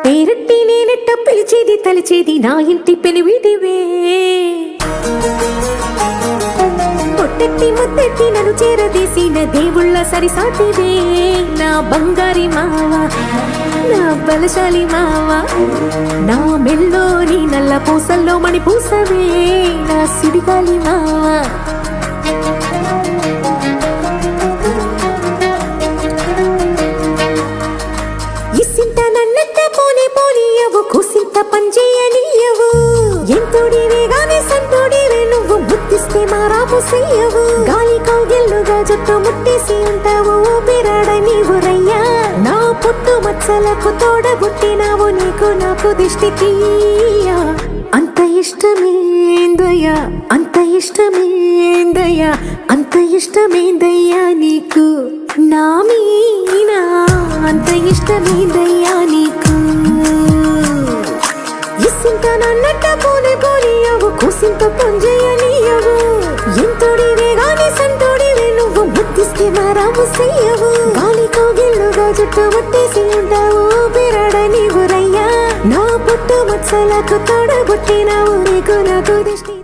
పేరట్టి నేనెట్ట పిలిచేది తలిచేది నా ఇంటి పెనివిడివే పొట్టెట్టి ముద్దెట్టి నన్ను చేరదీసిన దేవుళ్ళ సరిసాటివే నా బంగారి మావా నా బలశాలి మావా నా మెల్లోని నల్ల పూసల్లో మణి పూసవే నా సుడిగాలి మావా ఇసింత నన్నట్ట పోనీ పోనీయవు కుసింత పంచేయనీయవు ఎంతోడివే గాని సంతోడివే నువ్వు ముద్దిస్తే మారాపు చెయ్యవు గాలి కౌగిల్లుగా జుట్టు ముట్టేసి ఉంటావు ఊపిరాడ నీవు రయ్యా నా పుట్టు మచ్చలకు తోడబుట్టినావు నీకు నాకు దిష్టికి అంత ఇష్టమేందయ్యా అంత ఇష్టమేందయ్యా అంత ఇష్టమేందయ్యా నీకు నా మీనా అంత ఇష్టమేందయ్యా నీకు ఇసింత నన్నట్ట పోనీ పోనీయవు కుసింత పొంజేయనీయవు ఎంతోడివే గాని సంతోడివే నువ్వు ముద్దిస్తే మారాము చెయ్యవు గాలి కౌగిల్లుగా జుట్టు ముట్టేసి ఉంటావు ఊపిరాడ నీవు రయ్యా నా పుట్టు మచ్చలకు తోడబుట్టినావు నీకు నాకు దిష్టి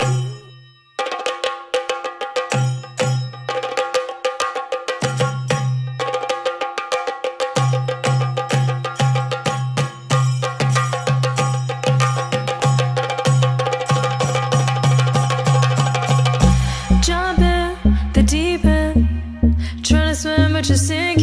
Jump in the deep end, trying to swim but you're sinking.